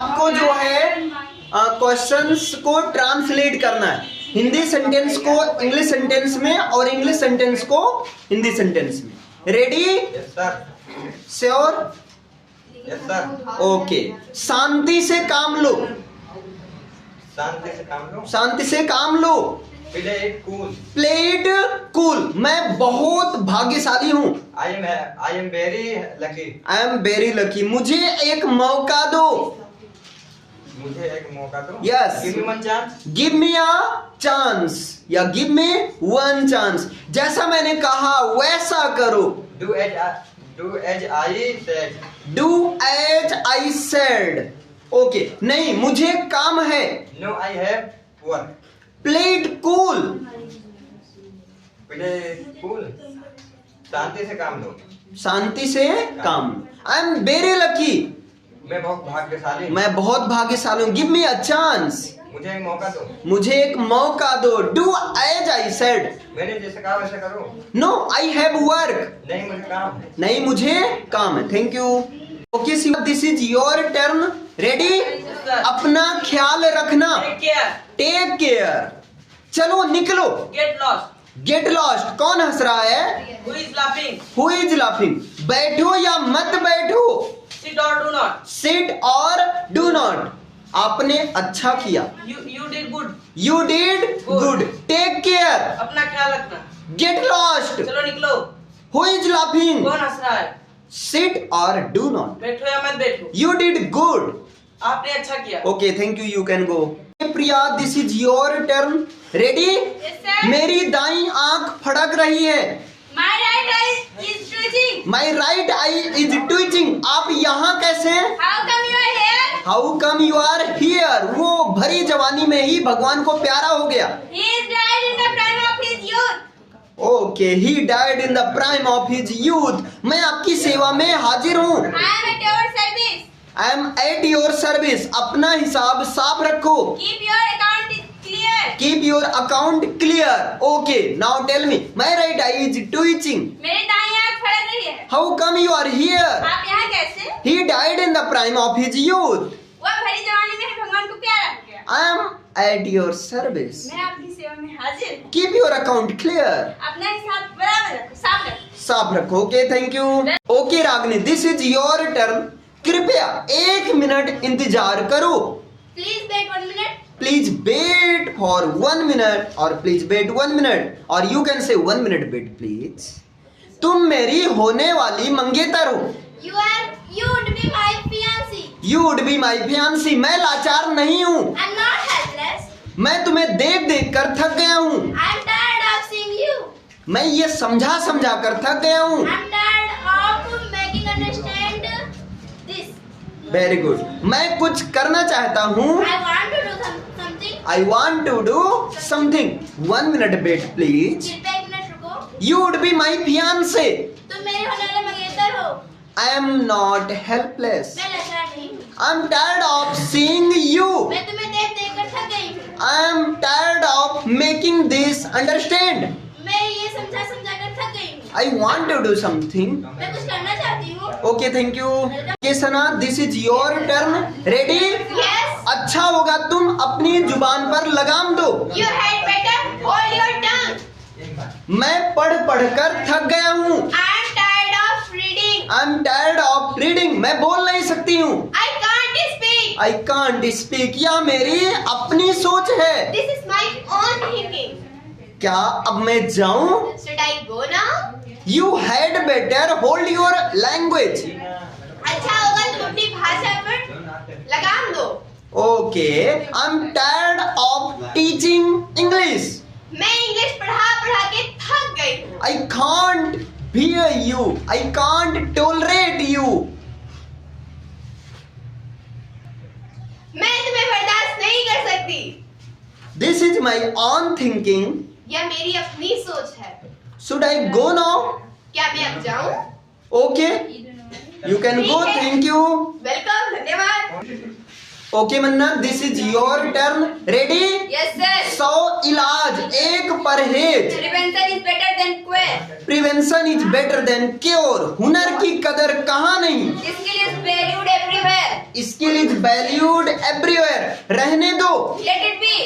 आपको जो है क्वेश्चंस को ट्रांसलेट करना है, हिंदी सेंटेंस को इंग्लिश सेंटेंस में और इंग्लिश सेंटेंस को हिंदी सेंटेंस में। Ready? Yes sir. Sure? Yes sir. Okay. शांति से काम लो। शांति से काम लो। शांति से काम लो। Play it cool. Play it cool. मैं बहुत भाग्यशाली हूँ। I am very lucky. I am very lucky. मुझे एक मौका दो। मुझे एक मौका दो। Yes. Give me one chance. Give me a chance या गिव मी वन चांस। जैसा मैंने कहा वैसा करो। Do as I said. Do as I said. Okay. नहीं, मुझे काम है। No I have work. Play it cool. Play it cool. शांति से काम लो। शांति से काम। I am very lucky. मैं बहुत भाग्यशाली हूँ। मैं बहुत भाग्यशाली हूँ। Give me a chance. मुझे एक मौका दो। मुझे एक मौका दो। Do as I said. मैंने जैसे कहा वैसे करो। No I have work. नहीं मुझे काम है। नहीं, मुझे काम है। Thank you. Okay Shiva, this is your turn. Ready? अपना ख्याल रखना। Take care. चलो निकलो। Get lost. Get lost. कौन हंस रहा है? Who is laughing? Who is laughing? बैठो या मत बैठो। Sit or do not. Sit और डू नॉट। आपने अच्छा किया। You did good. You did good. Take care. अपना ख्याल रखना। Get lost. चलो निकलो। Who is laughing? कौन हंस रहा है? सिट और डू नॉट। बैठो या मत बैठो। You did good. आपने अच्छा किया। Okay thank you. You can go. Priya, this is your turn. Ready? Yes, sir. मेरी दाईं आंख फड़क रही है। My right eye is twitching. My right eye is twitching. आप यहाँ कैसे? How come you are here? How come you are here? वो भरी जवानी में ही भगवान को प्यारा हो गया। He is died in the prime of his youth. Okay, he died in the prime of his youth. मैं आपकी सेवा में हाजिर हूँ। I am at your service. I am at your service. अपना हिसाब साफ रखो। Keep your account clear. Keep your account clear. Okay now tell me, my right eye is twitching. मेरी दाईं आंख फड़क रही है। How come you are here? आप यहाँ कैसे? He died in the prime of his youth. वो भरी जवानी में ही भगवान को प्यारा हो गया। I am at your service. मैं आपकी सेवा में हाजिर हूँ। Keep your account clear. अपना हिसाब बराबर रखो, साफ रखो। साफ रखो। Okay thank you. Okay Ragini, this is your turn. कृपया 1 मिनट इंतजार करो। Please wait 1 minute. Please wait for 1 minute और प्लीज वेट 1 मिनट और you can say 1 minute wait please. तुम मेरी होने वाली मंगेतर हो। You would be my fiancé. You would be my fiancée. मैं लाचार नहीं हूँ। I'm not helpless. मैं तुम्हें देख देख कर थक गया हूँ। I'm tired of seeing you. मैं ये समझा समझा कर थक गया हूँ। I'm tired of making understand this. Very good. मैं कुछ करना चाहता हूँ। I want to do something. I want to do something. 1 minute wait please. कृपया 1 मिनट रुको। You would be my fiance. तुम मेरे होने वाले मंगेतर हो। I am not helpless. मैं लाचार नहीं हूँ। I am tired of seeing you. मैं तुम्हें देख देख कर थक गई हूँ। I am tired of making this understand. मैं ये समझा समझा कर थक गई हूँ। I want to do something. मैं कुछ करना चाहती हूँ। Okay thank you. Okay Sana, this is your turn. Ready? Yes. अच्छा होगा तुम अपनी जुबान पर लगाम दो। You had better hold your tongue. मैं पढ़ पढ़ कर थक गया हूँ। I'm tired of reading. I am tired of reading. मैं बोल नहीं सकती हूँ। I can't speak. I can't speak. या मेरी अपनी सोच है। This is my own thinking. क्या अब मैं जाऊं? Should I go now? You had better hold your language. अच्छा होगा तुम अपनी भाषा पर लगाम दो। Okay, I am tired of teaching English. मैं इंग्लिश पढ़ा पढ़ा के थक गई हूँ। I can't beer you. I can't tolerate you. मैं तुम्हें बर्दाश्त नहीं कर सकती। This is my on thinking. यह मेरी अपनी सोच है। Should I go now? क्या मैं अब जाऊँ? ओके यू कैन गो। ठीक है। Thank you. वेलकम, धन्यवाद। Okay Manna, this is your turn. Ready? Yes, sir. 100 इलाज, एक परहेज। Prevention is better than cure. Prevention is better than cure. हुनर की कदर कहाँ नहीं, Skill is valued everywhere. Skill is valued everywhere. रहने दो, Let it be.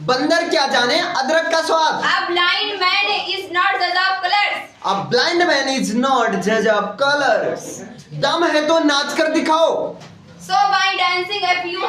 बंदर क्या जाने अदरक का स्वाद। A blind man is not judge of colors. A blind man is not जज ऑफ कलर्स। दम है तो नाच कर दिखाओ। So by dancing, if you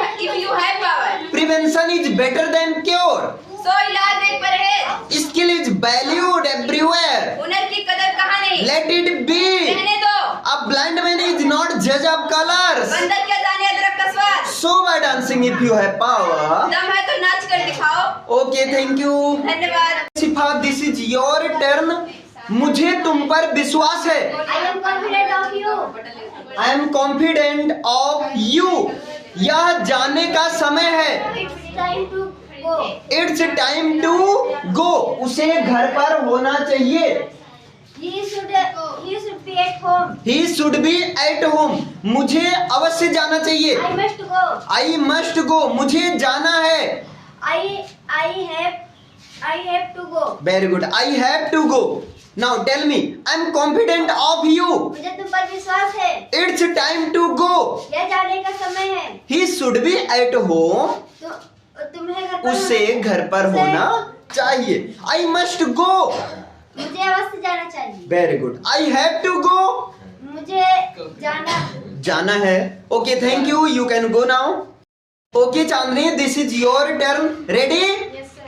have power. Prevention is better than cure. So इलाज एक परहेज। Skill is valued everywhere. हुनर की कदर कहाँ नहीं। Let it be. रहने दो। A blind man is not जज ऑफ कलर्स। बंदर क्या जाने अदरक का स्वाद। Show by dancing if you have power. दम है तो नाच कर दिखाओ। Okay, thank you. धन्यवाद। Sifa, this is your turn. मुझे तुम पर विश्वास है। I am confident of you. I am confident of you. यह जाने का समय है। It's time to go. It's time to go. उसे घर पर होना चाहिए। He should be at home. He should be at home. मुझे अवश्य जाना चाहिए। I must go. I must go, मुझे जाना है। I have to go. Very good, I have to go. Now tell me, I am confident of you. मुझे तुम पर विश्वास है। It's time to go. यह जाने का समय है। He should be at home. तुम्हें घर पर उसे घर पर होना चाहिए। I must go. मुझे अवश्य जाना चाहिए। Very good, I have to go. मुझे जाना है। Okay, thank you, you can go now. Okay Chandni, this is your turn. Ready?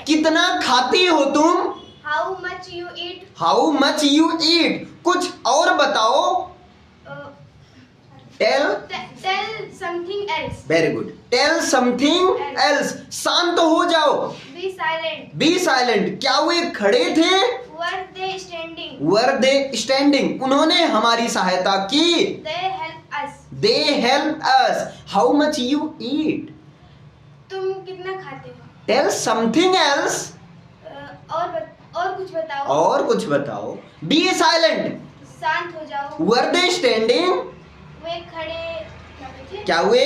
कितना खाती हो तुम? How much you eat? How much you eat. कुछ और बताओ। Tell. Tell something else. Very good, tell something else. शांत हो जाओ। Be silent. Be silent. क्या वे खड़े थे? Were they standing? Were they standing. उन्होंने हमारी सहायता की। They help us. They help us. How much you eat. तुम कितना खाते हो? Tell something else. और कुछ बताओ। और कुछ बताओ। Be silent. शांत हो जाओ। वर दे स्टैंडिंग। वे खड़े थे? क्या वे?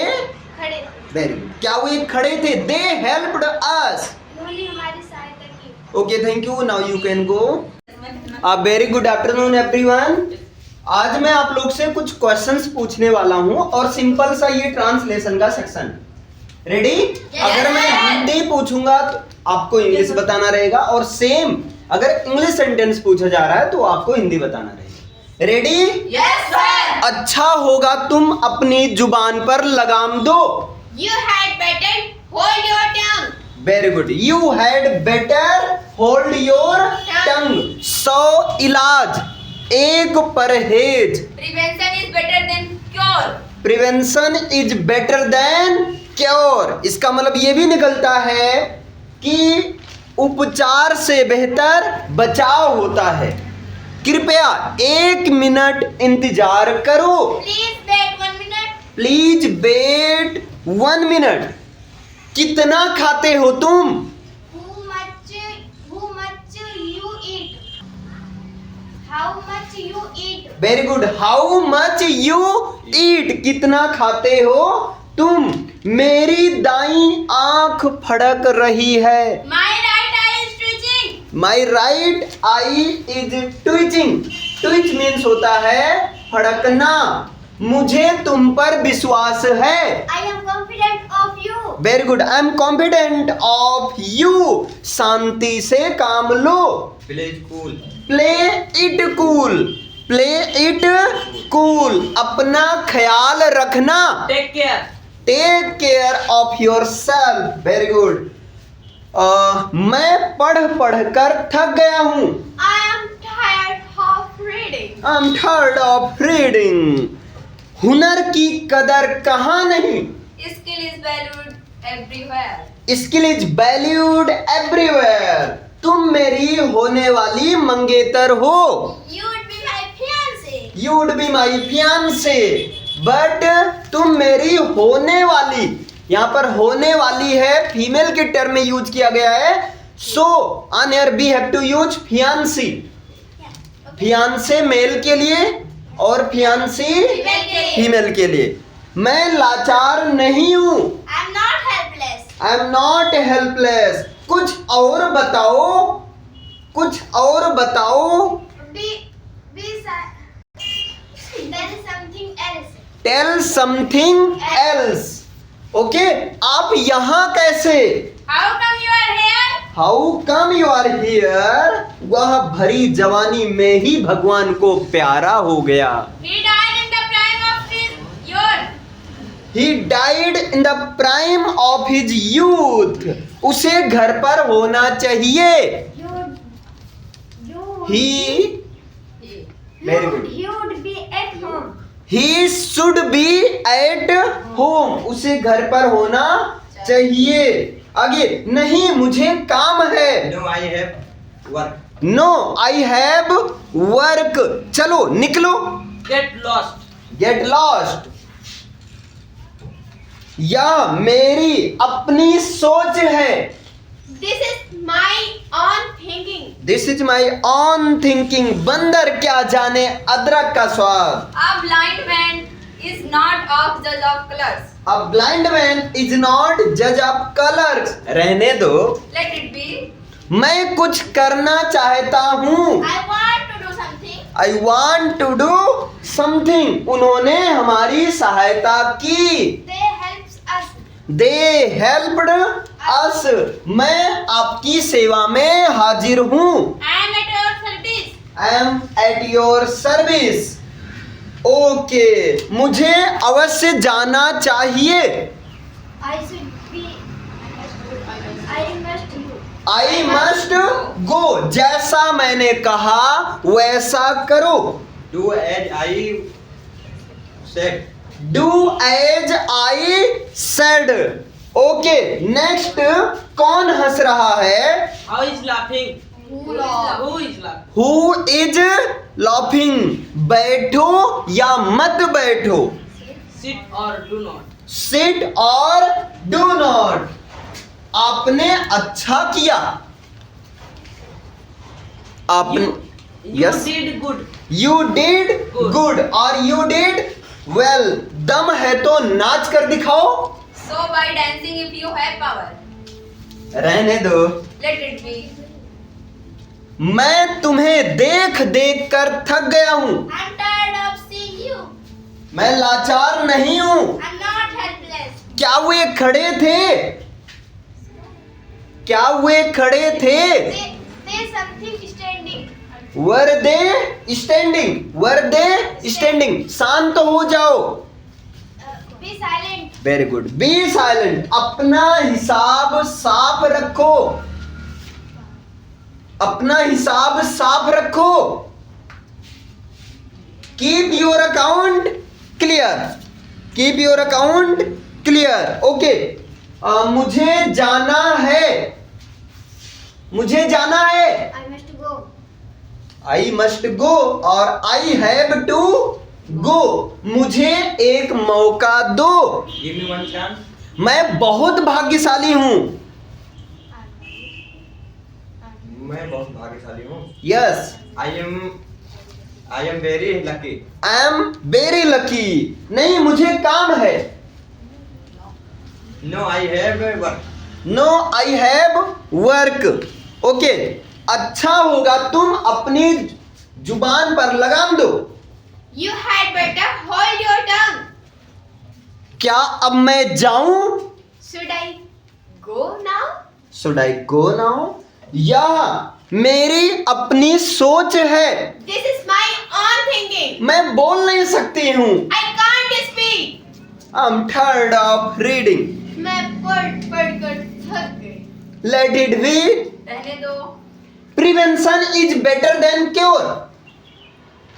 खड़े। वेरी गुड, क्या वे खड़े थे? दे हेल्प्ड अस। उन्होंने हमारी सहायता की। Okay, thank you, now you can go. Very good afternoon everyone. आज मैं आप लोग से कुछ क्वेश्चंस पूछने वाला हूं और सिंपल सा ये ट्रांसलेशन का सेक्शन। रेडी? अगर मैं हिंदी पूछूंगा तो आपको इंग्लिश बताना रहेगा, और सेम अगर इंग्लिश सेंटेंस पूछा जा रहा है तो आपको हिंदी बताना रहेगा। रेडी? Yes, sir. अच्छा होगा तुम अपनी जुबान पर लगाम दो। You had better hold your tongue. Very good, you had better hold your tongue. 100 इलाज, एक परहेज। Prevention is better than cure. Prevention is better than cure. इसका मतलब ये भी निकलता है कि उपचार से बेहतर बचाव होता है। कृपया 1 मिनट इंतजार करो। Please wait 1 minute. Please wait 1 minute. कितना खाते हो तुम? How much you eat? How much you eat? Very good, how much you ईट। कितना खाते हो तुम? मेरी दाईं आंख फड़क रही है। My right eye is twitching. My right eye is twitching. Twitch means होता है फड़कना। मुझे तुम पर विश्वास है। I am confident of you. Very good, I am confident of you. शांति से काम लो। Play cool. Play it cool. Play it cool. अपना ख्याल रखना। Take care. Take care of yourself. Very good. मैं पढ़ पढ़ कर थक गया हूँ। I am tired of reading. I am tired of reading. हुनर की कदर कहाँ नहीं। Skill is valued everywhere. Skill is valued everywhere. तुम मेरी होने वाली मंगेतर हो। You would be my fiancé. You would be my fiancé. But तुम मेरी होने वाली, यहाँ पर होने वाली है फीमेल के टर्म में यूज किया गया है। So on air we have to use fiancée. Fiancé male के लिए और फियांसी Female के लिए। फीमेल के लिए। मैं लाचार नहीं हूँ। I am not I am not helpless. कुछ और बताओ, कुछ और बताओ। There is something else. Tell something else. Okay, आप यहाँ कैसे? How come you are here? How come you are here? वह भरी जवानी में ही भगवान को प्यारा हो गया। He died in the prime of his youth. He died in the prime of his youth. उसे घर पर होना चाहिए। He very good. He would be at home. He should be at home. उसे घर पर होना चाहिए। आगे, नहीं मुझे काम है। No, I have work. No I have work. चलो निकलो। Get lost. Get lost. यह मेरी अपनी सोच है। This is my own thinking. This is my on thinking. बंदर क्या जाने अदरक का स्वाद। A blind man is not of judge of colors. A blind man is not जज ऑफ कलर्स। रहने दो, Let it be. मैं कुछ करना चाहता हूँ। I want to do something. I want to do something. उन्होंने हमारी सहायता की। They helps us. They helped us. मैं आपकी सेवा में हाजिर हूँ। I am at your service. I am at your service. Okay, मुझे अवश्य जाना चाहिए। I should be. I must do. I must go. जैसा मैंने कहा वैसा करो। Do as I said. Do as I said. Okay, next, कौन हंस रहा है? How is laughing? Who is laughing? Who is laughing? बैठो या मत बैठो। Sit or do not. Sit और डू नॉट। आपने अच्छा किया। आपने You yes, did good. You did Good. Good और यू डिड वेल। दम है तो नाच कर दिखाओ। So by dancing if you have power. रहने दो। Let it be. मैं तुम्हें देख देख कर थक गया हूँ। I'm tired of seeing you. मैं लाचार नहीं हूँ। I'm not helpless. क्या वे खड़े थे? क्या वे खड़े थे? There's something standing. Were they standing? Were they standing. शांत हो जाओ। Be silent. Very good. Be silent. अपना हिसाब साफ रखो। अपना हिसाब साफ रखो। Keep your account clear. Keep your account clear. Okay, मुझे जाना है। मुझे जाना है। I must go. I must go और आई हैव टू गो। मुझे एक मौका दो। Give me one chance. मैं बहुत भाग्यशाली हूँ। मैं बहुत भाग्यशाली हूँ। Yes, I am very lucky. I am very lucky. नहीं मुझे काम है। No, I have work. No I have work. Okay, अच्छा होगा तुम अपनी जुबान पर लगाम दो। You had better hold your tongue. क्या अब मैं जाऊं? Should I go now? Should I go now? यह मेरी अपनी सोच है। This is my own thinking. मैं बोल नहीं सकती हूँ। I can't speak. I am tired of reading. मैं पढ़ कर थक गई. Late it be. रहने दो. Prevention is better than cure.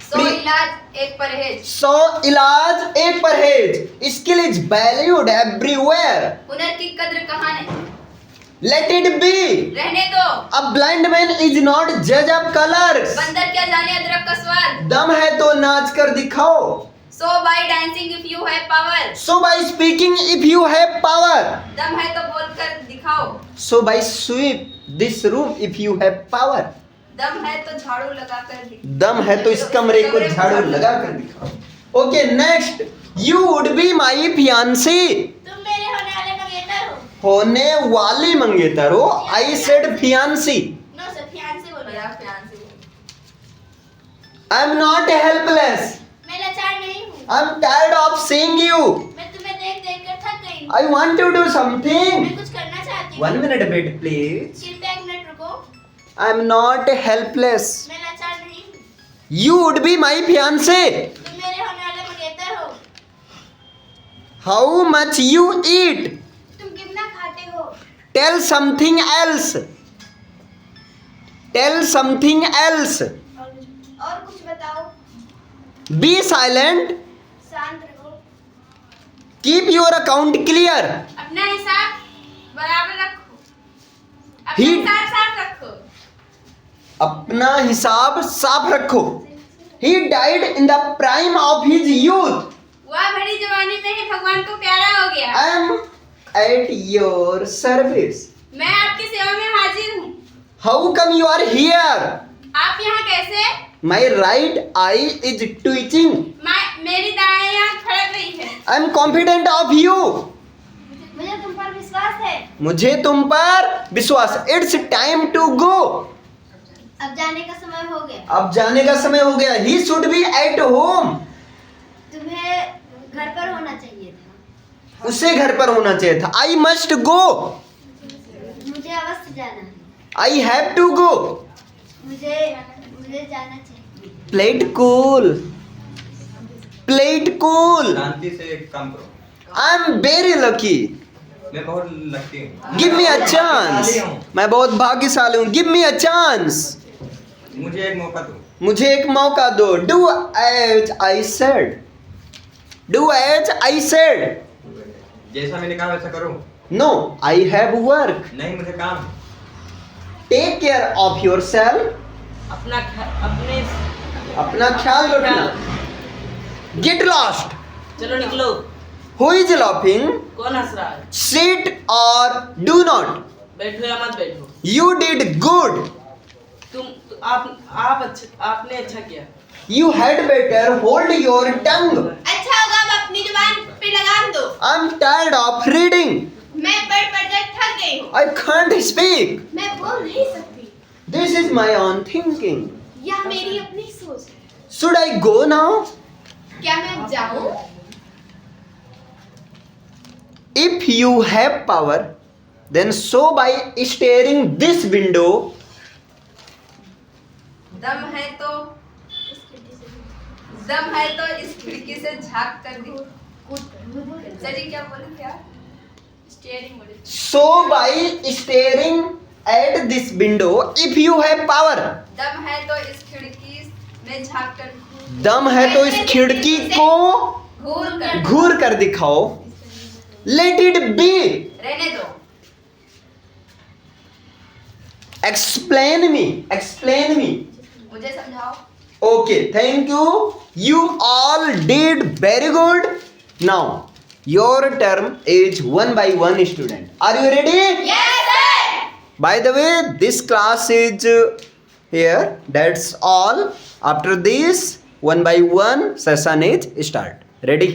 So इलाज एक परहेज. सो इलाज एक परहेज। Skill is valued everywhere. हुनर की कद्र कहाँ नहीं. Let it be. रहने दो. A blind man is not जज ऑफ कलर्स। बंदर क्या जाने अदरक का स्वाद. दम है तो नाच कर दिखाओ। So by dancing if you have power. Show by speaking if you have power. दम है तो बोलकर दिखाओ. Show by sweep this room if you have power. दम है तो झाड़ू लगाकर दिखाओ. दम है तो इस कमरे को झाड़ू लगा कर दिखाओ। Okay, next, you would be my fiancée. तुम मेरे होने वाले मंगेतर हो. होने वाली मंगेतर हो. I said fiancée. No sir fiancé बोलो. या fiancé बोलो. I am not helpless. मैं लाचार नहीं हूँ. I am tired of seeing you. मैं तुम्हें देख देख कर थक गई हूँ. I want to do something. मैं कुछ करना चाहती हूँ. 1 minute वेट प्लीज. कृपया एक मिनट रुको. I am not helpless. मैं लाचार नहीं हूँ. You would be my fiance. तुम मेरे होने वाले मंगेतर हो. How much you eat. तुम कितना खाते हो. Tell something else. Tell something else. और कुछ बताओ. Be silent. शांत रहो. Keep your account clear. अपना हिसाब बराबर रखो. अपना ही- हिसाब साफ रखो. अपना हिसाब साफ रखो. He died in the prime of his youth. वह भरी जवानी में ही भगवान को प्यारा हो गया. I am at your service. मैं आपकी सेवा में हाजिर हूँ. How come you are here? आप यहाँ कैसे? My right eye is twitching. मेरी दाएं आंख फड़क रही है. I am confident of you. मुझे तुम पर विश्वास है. मुझे तुम पर विश्वास. It's time to go. अब जाने का समय हो गया. अब जाने का समय हो गया. He should be at home. तुम्हें घर पर होना चाहिए था. उसे घर पर होना चाहिए था. I must go. मुझे अवश्य जाना है. I have to go. मुझे जाना चाहिए. Play it cool. Play it cool. शांति से काम करो. I am very lucky. मैं बहुत लगती हूँ. Give me a chance. भाग्यशाली हूँ. मैं बहुत भाग्यशाली हूँ. Give me a chance. मुझे एक मौका दो. मुझे एक मौका दो. Do as I said. Do as I said. जैसा मैंने कहा वैसा करो. No, I have work. नहीं मुझे काम. Take care of yourself. अपना अपना ख्याल रखना. Get lost. चलो निकलो. Who is laughing? कौन हंस रहा है? Sit or do not. बैठो या मत बैठो. You did good. आपने अच्छा किया. You had better hold your tongue. अच्छा होगा अब अपनी जुबान पे लगाम दो. I'm tired of reading. मैं पढ़ कर थक गई हूँ. I can't speak. मैं बोल नहीं सकती. This is my own thinking. यह मेरी अपनी सोच है. Should I go now? क्या मैं अब जाऊँ? If you have power, then so by staring this window. दम है तो इस खिड़की से झांक कर दिखो. चलिए क्या बोले क्या? स्टीयरिंग बोले. So by staring at this window, if you have power. दम है तो इस खिड़की में झांक कर दम है तो इस खिड़की को घूर कर दिखाओ. Let it be. रहने दो. Explain me. मुझे समझाओ. Okay, thank you. You all did very good. Now, your term is 1 by 1 student. Are you ready? Yes sir. By the way, this class is here. That's all. After this, 1 by 1 session is start. Ready?